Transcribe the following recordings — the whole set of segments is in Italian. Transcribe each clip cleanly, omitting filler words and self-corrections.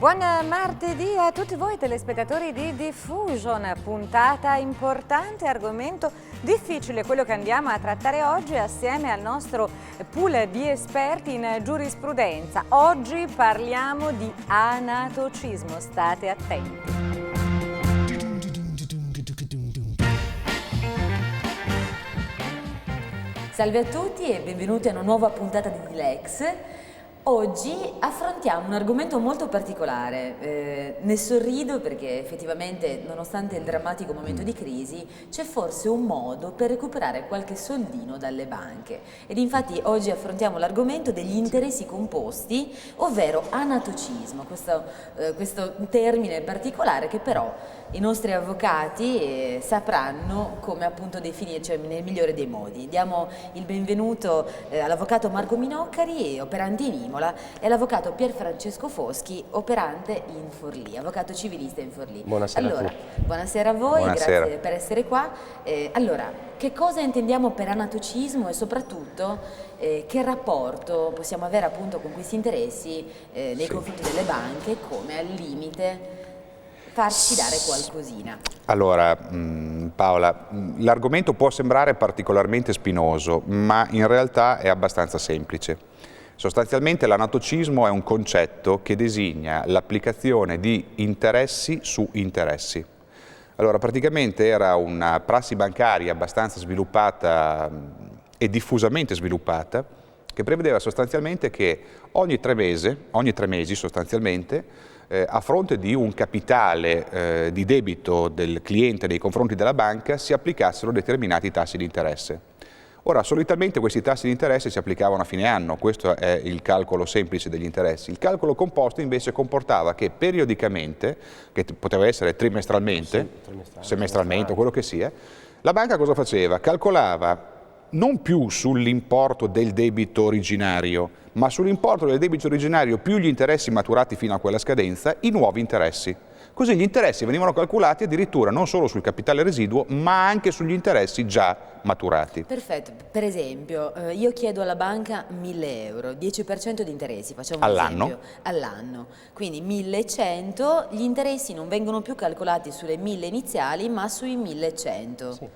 Buon martedì a tutti voi telespettatori di Diffusion, puntata importante, argomento difficile, quello che andiamo a trattare oggi assieme al nostro pool di esperti in giurisprudenza. Oggi parliamo di anatocismo, state attenti. Salve a tutti e benvenuti a una nuova puntata di Lex. Oggi affrontiamo un argomento molto particolare, ne sorrido perché effettivamente nonostante il drammatico momento di crisi c'è forse un modo per recuperare qualche soldino dalle banche ed infatti oggi affrontiamo l'argomento degli interessi composti, ovvero anatocismo, questo termine particolare che però i nostri avvocati sapranno come appunto definire, cioè nel migliore dei modi. Diamo il benvenuto all'avvocato Marco Minoccari, operante in Imola, e all'avvocato Pier Francesco Foschi, operante in Forlì, avvocato civilista in Forlì. Buonasera a tutti. Buonasera a voi, Buonasera. Grazie per essere qua. Allora, che cosa intendiamo per anatocismo e soprattutto che rapporto possiamo avere appunto con questi interessi nei confronti delle banche, come al limite farci dare qualcosina? Allora, Paola, l'argomento può sembrare particolarmente spinoso, ma in realtà è abbastanza semplice. Sostanzialmente l'anatocismo è un concetto che designa l'applicazione di interessi su interessi. Allora, praticamente era una prassi bancaria abbastanza sviluppata e diffusamente sviluppata, che prevedeva sostanzialmente che ogni tre mesi sostanzialmente, a fronte di un capitale di debito del cliente nei confronti della banca si applicassero determinati tassi di interesse. Ora, solitamente questi tassi di interesse si applicavano a fine anno, questo è il calcolo semplice degli interessi. Il calcolo composto invece comportava che periodicamente, che poteva essere trimestralmente, semestralmente o quello che sia, la banca cosa faceva? Calcolava non più sull'importo del debito originario, ma sull'importo del debito originario più gli interessi maturati fino a quella scadenza, i nuovi interessi. Così gli interessi venivano calcolati addirittura non solo sul capitale residuo, ma anche sugli interessi già maturati. Perfetto, per esempio io chiedo alla banca 1.000 euro, 10% di interessi, facciamo un All'anno? esempio, all'anno, quindi 1.100, gli interessi non vengono più calcolati sulle 1.000 iniziali ma sui 1.100. Sì.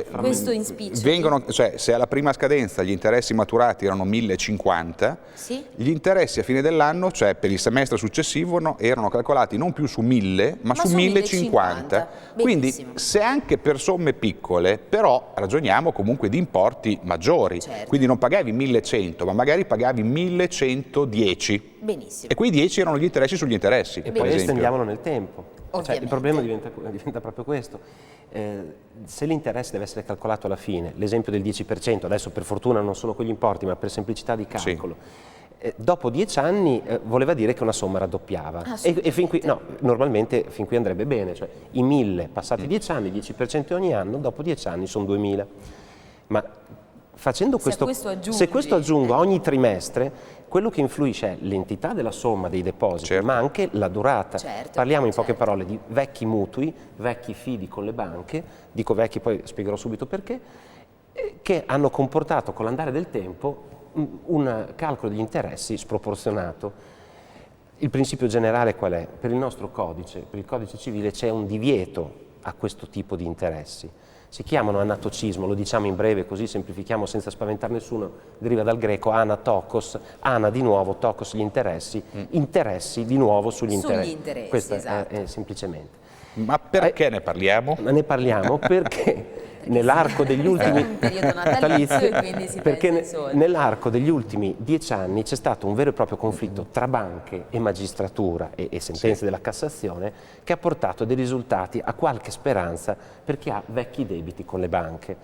Questo in spiccioli. Cioè, se alla prima scadenza gli interessi maturati erano 1.050, sì? gli interessi a fine dell'anno, cioè per il semestre successivo, erano calcolati non più su 1.000, ma su 1.050. Quindi, se anche per somme piccole, però ragioniamo comunque di importi maggiori. Certo. Quindi non pagavi 1.100, ma magari pagavi 1.110. Benissimo. E quei 10 erano gli interessi sugli interessi. E poi estendiamolo nel tempo. Cioè, il problema diventa proprio questo. Se l'interesse deve essere calcolato alla fine, l'esempio del 10%, adesso per fortuna non sono quegli importi, ma per semplicità di calcolo, dopo 10 anni voleva dire che una somma raddoppiava. E fin qui, no, normalmente fin qui andrebbe bene, cioè i 1.000 passati 10 anni, 10% ogni anno, dopo 10 anni sono 2.000. Ma facendo questo, se questo aggiungo ogni trimestre, quello che influisce è l'entità della somma dei depositi, certo, ma anche la durata. Certo, Parliamo in poche parole di vecchi mutui, vecchi fidi con le banche, dico vecchi poi spiegherò subito perché, che hanno comportato con l'andare del tempo un calcolo degli interessi sproporzionato. Il principio generale qual è? Per il nostro codice, per il codice civile c'è un divieto a questo tipo di interessi. Si chiamano anatocismo, lo diciamo in breve così semplifichiamo senza spaventare nessuno, deriva dal greco anatokos, ana di nuovo, tokos gli interessi, interessi di nuovo sugli interessi. Questo esatto. è semplicemente. Ma perché ne parliamo? Ne parliamo perché nell'arco degli ultimi periodo natalizio e quindi si perché pensa ai soldi. nell'arco degli ultimi 10 anni c'è stato un vero e proprio conflitto tra banche e magistratura e sentenze della Cassazione che ha portato a dei risultati, a qualche speranza per chi ha vecchi debiti con le banche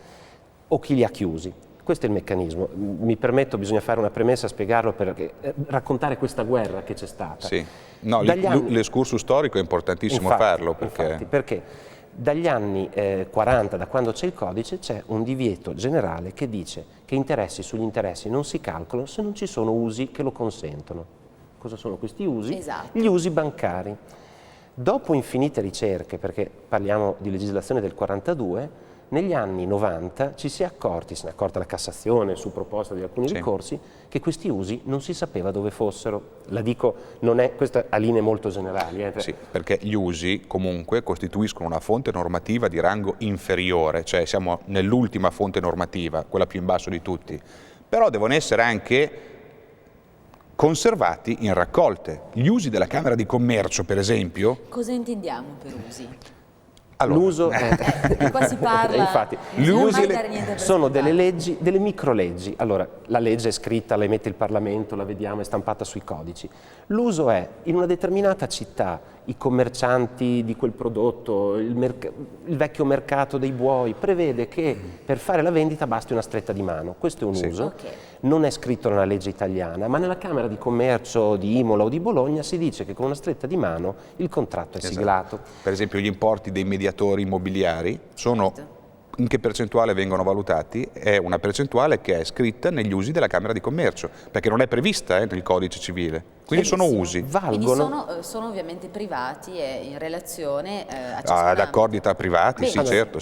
o chi li ha chiusi. Questo è il meccanismo. Mi permetto, bisogna fare una premessa, spiegarlo per raccontare questa guerra che c'è stata. Sì. No, l'escursus storico è importantissimo farlo perché dagli anni 40, da quando c'è il codice, c'è un divieto generale che dice che interessi sugli interessi non si calcolano se non ci sono usi che lo consentono. Cosa sono questi usi? Esatto. Gli usi bancari. Dopo infinite ricerche, perché parliamo di legislazione del 42, Negli anni 90 se ne è accorta la Cassazione su proposta di alcuni ricorsi, che questi usi non si sapeva dove fossero. La dico, questa ha linee molto generali. Sì, perché gli usi comunque costituiscono una fonte normativa di rango inferiore, cioè siamo nell'ultima fonte normativa, quella più in basso di tutti, però devono essere anche conservati in raccolte. Gli usi della Camera di Commercio, per esempio... Cosa intendiamo per usi? Allora, l'uso qua si parla, infatti, gli usi sono delle leggi, delle microleggi. Allora, la legge è scritta, la emette il Parlamento, la vediamo, è stampata sui codici. L'uso è, in una determinata città, i commercianti di quel prodotto, il vecchio mercato dei buoi, prevede che per fare la vendita basti una stretta di mano. Questo è un uso. Okay. Non è scritto nella legge italiana, ma nella Camera di Commercio di Imola o di Bologna si dice che con una stretta di mano il contratto è siglato. Per esempio gli importi dei mediatori immobiliari sono... In che percentuale vengono valutati? È una percentuale che è scritta negli usi della Camera di Commercio, perché non è prevista nel Codice Civile. Quindi sono usi. Valgono. Quindi sono ovviamente privati e in relazione a ad accordi tra privati, sì, certo.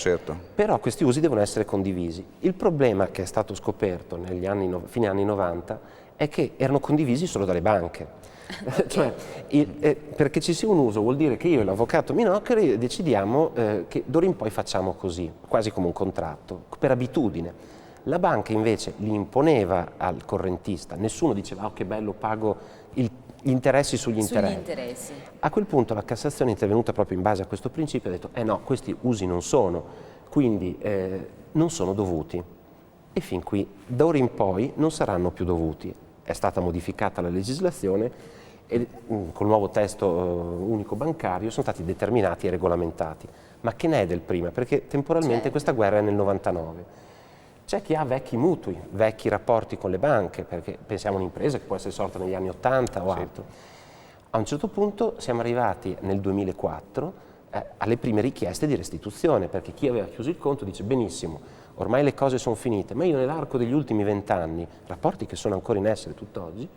Però questi usi devono essere condivisi. Il problema che è stato scoperto negli fine anni 90 è che erano condivisi solo dalle banche. Cioè, perché ci sia un uso vuol dire che io e l'avvocato Minoccheri decidiamo che d'ora in poi facciamo così, quasi come un contratto, per abitudine. La banca invece li imponeva al correntista, nessuno diceva oh che bello, pago gli interessi sugli interessi. A quel punto la Cassazione è intervenuta proprio in base a questo principio e ha detto no, questi usi non sono, quindi non sono dovuti e fin qui d'ora in poi non saranno più dovuti. È stata modificata la legislazione e col nuovo testo unico bancario sono stati determinati e regolamentati. Ma che ne è del prima? Perché temporalmente questa guerra è nel 99. C'è chi ha vecchi mutui, vecchi rapporti con le banche, perché pensiamo a un'impresa che può essere sorta negli anni 80 o altro. A un certo punto siamo arrivati nel 2004 alle prime richieste di restituzione, perché chi aveva chiuso il conto dice benissimo, ormai le cose sono finite, ma io nell'arco degli ultimi 20 anni, rapporti che sono ancora in essere tutt'oggi,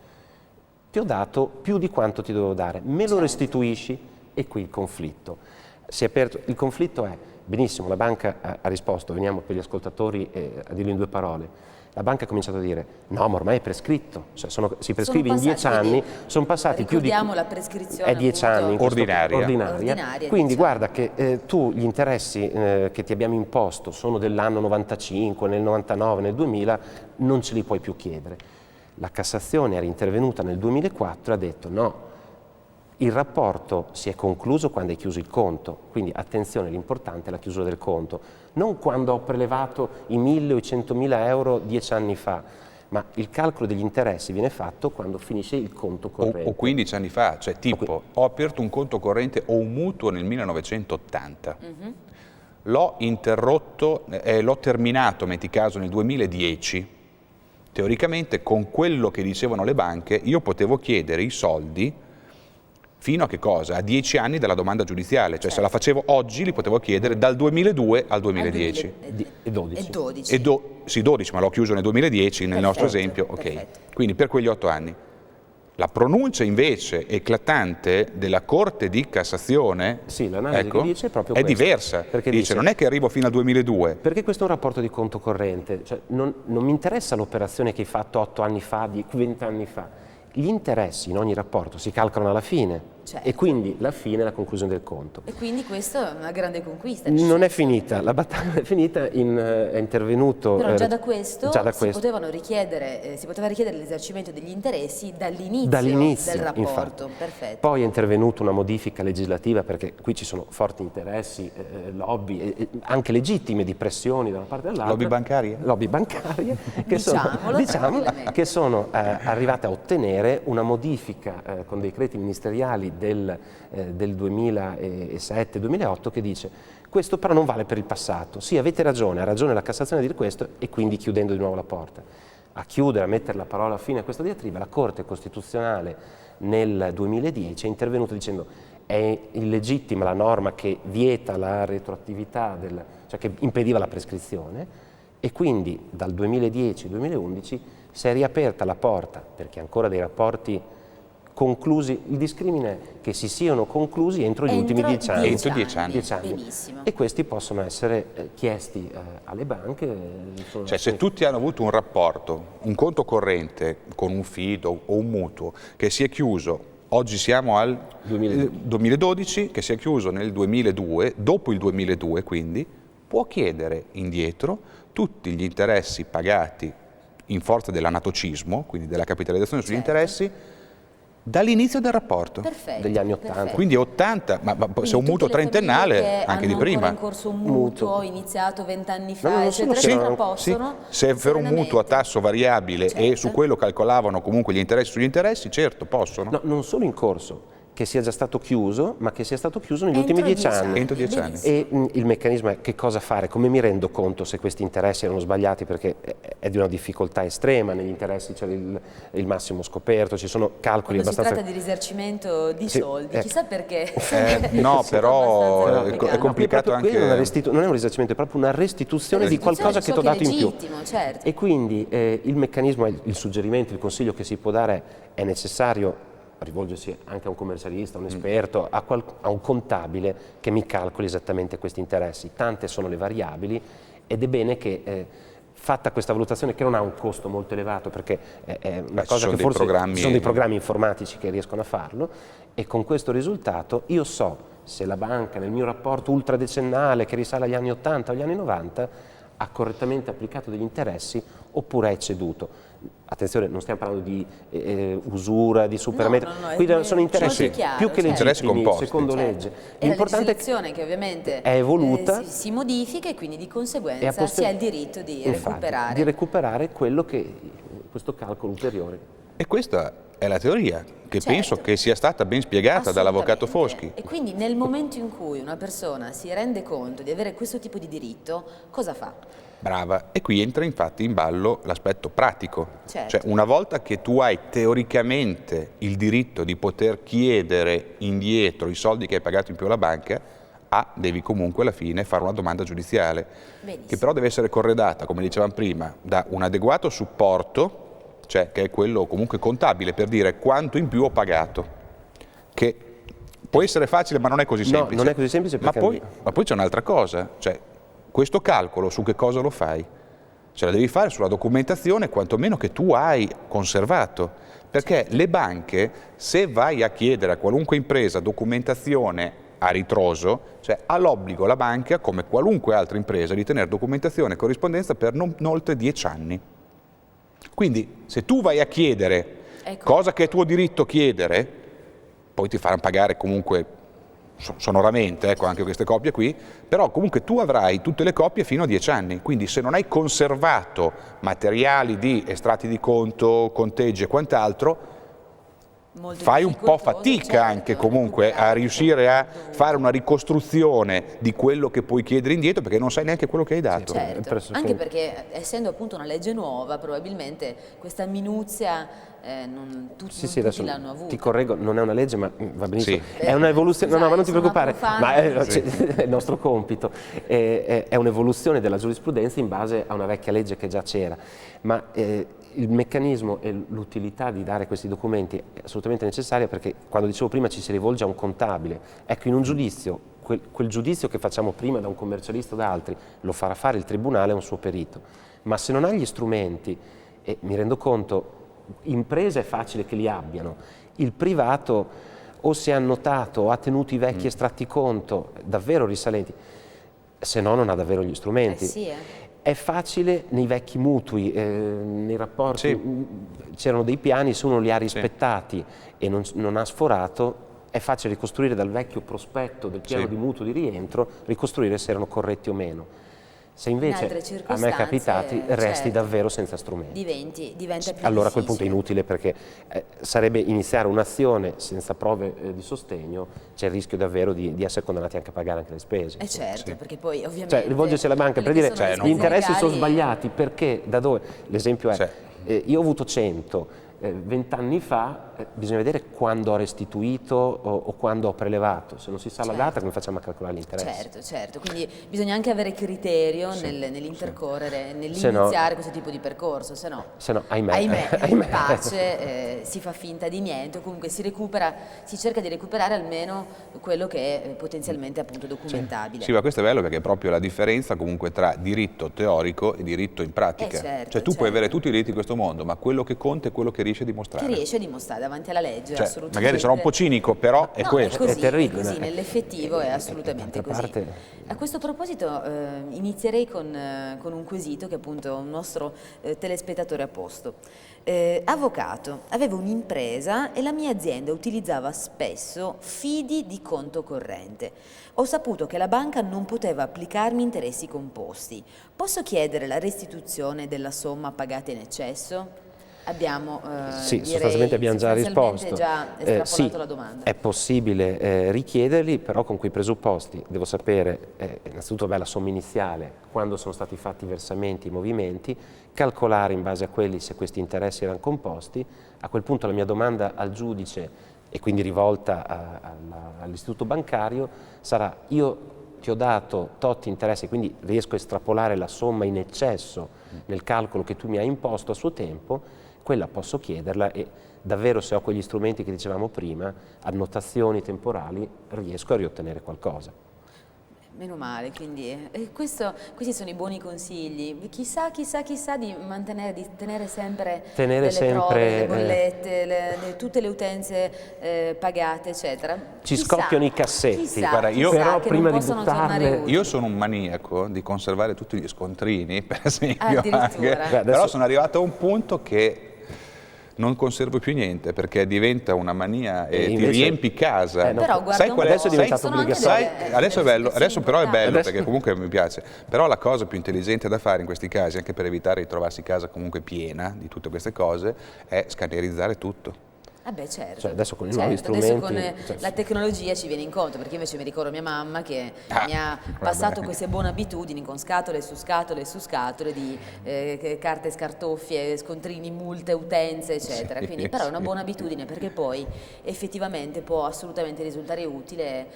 ti ho dato più di quanto ti dovevo dare, me lo restituisci e qui il conflitto. Si è aperto, il conflitto è, benissimo, la banca ha risposto, veniamo per gli ascoltatori a dirlo in due parole, la banca ha cominciato a dire no ma ormai è prescritto, cioè si prescrive in 10 anni, sono passati più di... Ricordiamo la prescrizione è 10 anni ordinaria. Quindi guarda che tu gli interessi che ti abbiamo imposto sono dell'anno 95, nel 99, nel 2000, non ce li puoi più chiedere. La Cassazione era intervenuta nel 2004 e ha detto no, il rapporto si è concluso quando hai chiuso il conto, quindi attenzione, l'importante è la chiusura del conto, non quando ho prelevato i 1.000 o i 100.000 euro 10 anni fa, ma il calcolo degli interessi viene fatto quando finisce il conto corrente. O 15 anni fa, cioè tipo ho aperto un conto corrente o un mutuo nel 1980, l'ho interrotto, l'ho terminato, metti caso, nel 2010, teoricamente con quello che dicevano le banche io potevo chiedere i soldi fino a che cosa? A 10 anni dalla domanda giudiziale, cioè se la facevo oggi li potevo chiedere dal 2002 al 2010. E 12. Sì, 12, ma l'ho chiuso nel 2010 nel nostro esempio, ok. Quindi per quegli 8 anni. La pronuncia invece eclatante della Corte di Cassazione l'analisi che dice è proprio è questa, diversa, perché dice non è che arrivo fino al 2002. Perché questo è un rapporto di conto corrente, cioè non mi interessa l'operazione che hai fatto 8 anni fa, 20 anni fa, gli interessi in ogni rapporto si calcolano alla fine e quindi la fine è la conclusione del conto. E quindi questa è una grande conquista. Non è finita, la battaglia è finita, è intervenuto... Però già da questo si poteva richiedere l'esercimento degli interessi dall'inizio del rapporto. Infatti. Perfetto. Poi è intervenuta una modifica legislativa perché qui ci sono forti interessi, lobby, anche legittime di pressioni da una parte e dall'altra. Lobby bancarie? Lobby bancarie che sono arrivate a ottenere una modifica con decreti ministeriali del 2007-2008 che dice questo però non vale per il passato, sì avete ragione, ha ragione la Cassazione a dire questo e quindi chiudendo di nuovo la porta. A chiudere, a mettere la parola fine a questa diatriba, la Corte Costituzionale nel 2010 è intervenuta dicendo è illegittima la norma che vieta la retroattività, cioè che impediva la prescrizione e quindi dal 2010-2011 si è riaperta la porta perché ancora dei rapporti conclusi, il discrimine è che si siano conclusi entro gli ultimi 10 anni. Entro 10 anni. 10 anni. Benissimo. E questi possono essere chiesti alle banche. Cioè se tutti hanno avuto un rapporto, un conto corrente con un fido o un mutuo che si è chiuso, oggi siamo al 2012, che si è chiuso nel 2002, dopo il 2002 quindi, può chiedere indietro tutti gli interessi pagati in forza dell'anatocismo, quindi della capitalizzazione sugli interessi, dall'inizio del rapporto. Perfetto. Degli anni 80. Perfetto. Quindi 80, ma Quindi se è un mutuo tutte le trentennale, famiglie che anche di hanno prima. ancora in corso un mutuo iniziato 20 anni fa, No, non eccetera, solo eccetera, che- possono se è per un mutuo a serenamente. tasso variabile e Certo. su quello calcolavano comunque gli interessi sugli interessi, certo, possono. No, non solo in corso, che sia già stato chiuso, ma che sia stato chiuso negli Entro ultimi 10 10 anni. Entro 10 anni. Benissimo. E il meccanismo è che cosa fare, come mi rendo conto se questi interessi erano sbagliati, perché è di una difficoltà estrema, negli interessi c'è il massimo scoperto, ci sono calcoli Quando si abbastanza... tratta di risarcimento di Sì, soldi, ecco. chissà perché. No, Sono però abbastanza è complicato. complicato proprio quello anche... non è un risarcimento, è proprio una restituzione di qualcosa che ti ho dato in più. Legittimo, certo. E quindi il meccanismo, il suggerimento, il consiglio che si può dare è necessario rivolgersi anche a un commercialista, a un esperto, a un contabile che mi calcoli esattamente questi interessi. Tante sono le variabili ed è bene che fatta questa valutazione, che non ha un costo molto elevato, perché è una ci cosa sono che dei forse programmi- ci sono dei programmi informatici che riescono a farlo, e con questo risultato io so se la banca nel mio rapporto ultradecennale che risale agli anni 80 o agli anni 90 ha correttamente applicato degli interessi oppure ha ecceduto. Attenzione, non stiamo parlando di usura, di superamento, No, qui è sono interessi molto chiaro, più che certo. Interessi legittimi, composti. secondo Certo. legge. E la L'importante è legislazione che ovviamente è evoluta si modifica e quindi di e a conseguenza poster- si ha il diritto di Infatti, recuperare. di recuperare quello che questo calcolo ulteriore. E questa è la teoria, che Certo. penso che sia stata ben spiegata dall'avvocato Foschi. E quindi nel momento in cui una persona si rende conto di avere questo tipo di diritto, cosa fa? Brava, e qui entra infatti in ballo l'aspetto pratico. Certo. Cioè una volta che tu hai teoricamente il diritto di poter chiedere indietro i soldi che hai pagato in più alla banca, devi comunque alla fine fare una domanda giudiziale, Benissimo. che però deve essere corredata, come dicevamo prima, da un adeguato supporto, cioè che è quello comunque contabile, per dire quanto in più ho pagato, che può essere facile ma non è così No, semplice. non è così semplice Ma perché- poi c'è un'altra cosa, cioè questo calcolo su che cosa lo fai? Ce la devi fare sulla documentazione quantomeno che tu hai conservato, perché le banche, se vai a chiedere a qualunque impresa documentazione a ritroso, cioè ha l'obbligo la banca, come qualunque altra impresa, di tenere documentazione e corrispondenza per non oltre 10 anni. Quindi se tu vai a chiedere Ecco. cosa che è tuo diritto chiedere, poi ti faranno pagare comunque sonoramente, ecco, anche queste copie qui, però comunque tu avrai tutte le copie fino a 10 anni, quindi se non hai conservato materiali di estratti di conto, conteggi e quant'altro, Molto fai un po' difficoltoso, fatica certo, anche comunque a recuperare. riuscire a fare una ricostruzione di quello che puoi chiedere indietro, perché non sai neanche quello che hai dato. Certo, pressoché- anche perché essendo appunto una legge nuova, probabilmente questa minuzia non Sì, tutti adesso l'hanno avuta. ti correggo, non è una legge, ma va benissimo. Sì. È un'evoluzione, no, ma non ti Sono una preoccupare, profana. ma è il nostro compito. È un'evoluzione della giurisprudenza in base a una vecchia legge che già c'era, ma il meccanismo e l'utilità di dare questi documenti è assolutamente necessaria, perché quando dicevo prima ci si rivolge a un contabile. Ecco, in un giudizio, quel giudizio che facciamo prima da un commercialista o da altri, lo farà fare il tribunale a un suo perito. Ma se non ha gli strumenti, e mi rendo conto, imprese è facile che li abbiano, il privato o si è annotato o ha tenuto i vecchi estratti conto davvero risalenti, se no non ha davvero gli strumenti. Sì, È facile nei vecchi mutui, nei rapporti, Sì. c'erano dei piani, se uno li ha rispettati e non ha sforato, è facile ricostruire dal vecchio prospetto del piano Sì. di mutuo di rientro, ricostruire se erano corretti o meno. Se invece altre a me è circostanze, capitati, resti certo, davvero senza strumenti. diventa più Allora a quel punto è difficile. inutile, perché sarebbe iniziare un'azione senza prove di sostegno, c'è il rischio davvero di essere condannati anche a pagare anche le spese. Certo, perché poi ovviamente... Cioè rivolgersi alla banca per quelle dire che sono le gli interessi spese sono legali- sbagliati, perché, da dove? L'esempio è, Sì. io ho avuto 100, 20 anni fa bisogna vedere quando ho restituito o quando ho prelevato. Se non si sa la data, come facciamo a calcolare l'interesse? Certo, quindi bisogna anche avere criterio nell'intercorrere, nell'iniziare questo tipo di percorso, se no ahimè, in pace si fa finta di niente, o comunque si cerca di recuperare almeno quello che è potenzialmente appunto documentabile. Sì, ma questo è bello perché è proprio la differenza comunque tra diritto teorico e diritto in pratica. Cioè tu puoi avere tutti i diritti di questo mondo, ma quello che conta è quello che riesci a dimostrare. Che riesce a dimostrare davanti alla legge, assolutamente. Magari sarò un po' cinico, però è questo. È terribile. È così, nell'effettivo è assolutamente così. A questo proposito inizierei con un quesito che appunto un nostro telespettatore ha posto. Avvocato, avevo un'impresa e la mia azienda utilizzava spesso fidi di conto corrente. Ho saputo che la banca non poteva applicarmi interessi composti. Posso chiedere la restituzione della somma pagata in eccesso? Abbiamo, sostanzialmente abbiamo già risposto. Già estrapolato la domanda. È possibile richiederli, però con quei presupposti. Devo sapere innanzitutto la somma iniziale, quando sono stati fatti i versamenti, i movimenti, calcolare in base a quelli se questi interessi erano composti. A quel punto la mia domanda al giudice, e quindi rivolta all'istituto bancario, sarà: io ti ho dato tot interessi, quindi riesco a estrapolare la somma in eccesso nel calcolo che tu mi hai imposto a suo tempo. Quella posso chiederla e davvero, se ho quegli strumenti che dicevamo prima, annotazioni temporali, riesco a riottenere qualcosa. Meno male, quindi questi sono i buoni consigli. Chissà di tenere sempre prove, le bollette, tutte le utenze pagate, eccetera. Ci scoppiano i cassetti. Guarda, però prima di buttarle... Io sono un maniaco di conservare tutti gli scontrini, per esempio. Addirittura. Però sono arrivato a un punto che non conservo più niente perché diventa una mania e invece, ti riempi casa. Però guarda, sai qual è? Adesso è diventato obbligatorio. Adesso è bello, adesso però è bello Adesso... perché comunque mi piace. Però la cosa più intelligente da fare in questi casi, anche per evitare di trovarsi casa comunque piena di tutte queste cose, è scannerizzare tutto. Certo. Cioè adesso con i nuovi strumenti... Adesso con la tecnologia ci viene incontro, perché invece mi ricordo mia mamma che mi ha passato queste buone abitudini con scatole su scatole su scatole di carte scartoffie, scontrini, multe, utenze, eccetera. Quindi però è una buona abitudine perché poi effettivamente può assolutamente risultare utile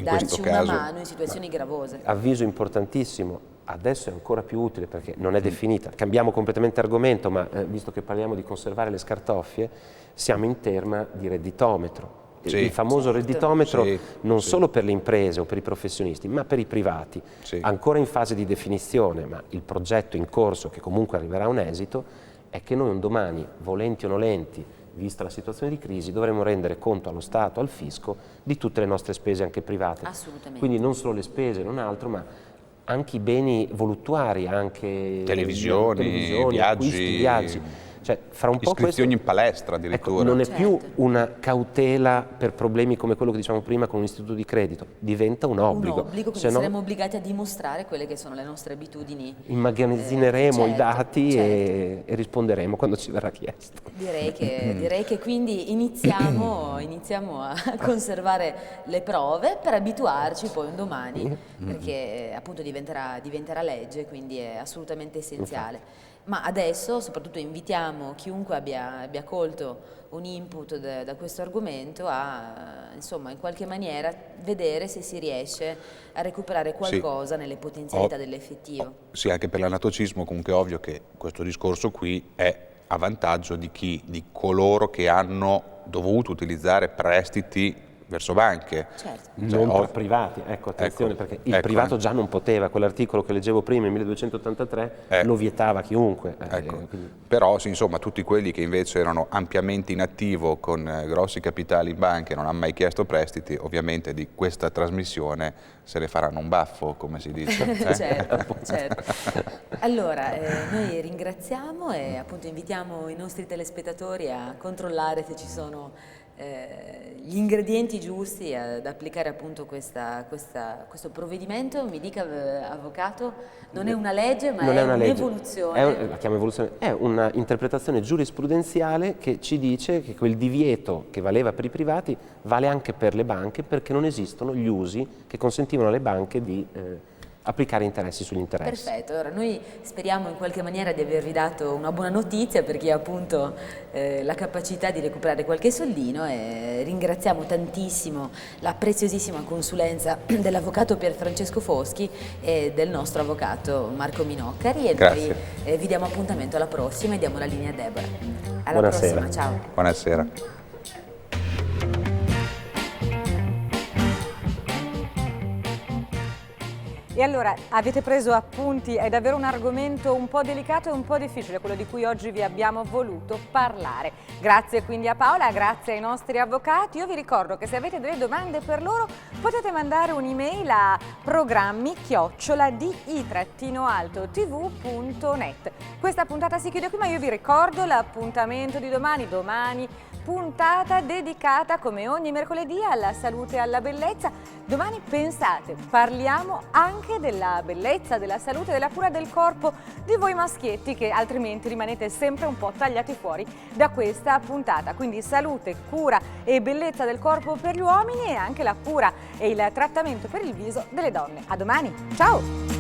darci una mano in situazioni gravose. Avviso importantissimo. Adesso è ancora più utile perché non è definita. Cambiamo completamente argomento, ma visto che parliamo di conservare le scartoffie, siamo in tema di redditometro. Il famoso redditometro non solo per le imprese o per i professionisti, ma per i privati. Ancora in fase di definizione, ma il progetto in corso, che comunque arriverà a un esito, è che noi un domani, volenti o nolenti, vista la situazione di crisi, dovremo rendere conto allo Stato, al fisco, di tutte le nostre spese anche private. Assolutamente. Quindi non solo le spese, non altro, ma anche i beni voluttuari, anche televisioni, viaggi. Cioè, fra un po' iscrizioni in palestra addirittura. Ecco, non è più una cautela per problemi come quello che dicevamo prima con un istituto di credito, diventa un obbligo. Un obbligo, quindi saremo obbligati a dimostrare quelle che sono le nostre abitudini. Immagazzineremo i dati e risponderemo quando ci verrà chiesto. Direi che quindi iniziamo a conservare le prove per abituarci poi un domani, perché appunto diventerà legge, quindi è assolutamente essenziale. Ma adesso soprattutto invitiamo chiunque abbia colto un input da questo argomento a, insomma, in qualche maniera vedere se si riesce a recuperare qualcosa nelle potenzialità dell'effettivo. Sì, anche per l'anatocismo comunque è ovvio che questo discorso qui è a vantaggio di coloro che hanno dovuto utilizzare prestiti verso banche. Certo. Non per privati, ecco, attenzione, perché il privato già non poteva, quell'articolo che leggevo prima, il 1283, lo vietava chiunque. Però sì, insomma, tutti quelli che invece erano ampiamente in attivo con grossi capitali in banche e non hanno mai chiesto prestiti, ovviamente di questa trasmissione se ne faranno un baffo, come si dice. Certo. Allora, noi ringraziamo e appunto invitiamo i nostri telespettatori a controllare se ci sono gli ingredienti giusti ad applicare appunto questo provvedimento. Mi dica, avvocato, non è una legge ma è un'evoluzione. La chiamo evoluzione, è una interpretazione giurisprudenziale che ci dice che quel divieto che valeva per i privati vale anche per le banche, perché non esistono gli usi che consentivano alle banche di applicare interessi sugli interessi. Perfetto, allora noi speriamo in qualche maniera di avervi dato una buona notizia per chi ha appunto la capacità di recuperare qualche soldino, e ringraziamo tantissimo la preziosissima consulenza dell'avvocato Pierfrancesco Foschi e del nostro avvocato Marco Minoccari, e Grazie. noi vi diamo appuntamento alla prossima e diamo la linea a Deborah. Alla Buonasera. prossima, ciao. Buonasera. E allora, avete preso appunti, è davvero un argomento un po' delicato e un po' difficile, quello di cui oggi vi abbiamo voluto parlare. Grazie quindi a Paola, grazie ai nostri avvocati. Io vi ricordo che se avete delle domande per loro potete mandare un'email a programmi@di-alto-tv.net. Questa puntata si chiude qui, ma io vi ricordo l'appuntamento di domani, puntata dedicata come ogni mercoledì alla salute e alla bellezza. Domani pensate, parliamo anche della bellezza, della salute, della cura del corpo di voi maschietti che altrimenti rimanete sempre un po' tagliati fuori da questa puntata. Quindi salute, cura e bellezza del corpo per gli uomini e anche la cura e il trattamento per il viso delle donne. A domani, ciao!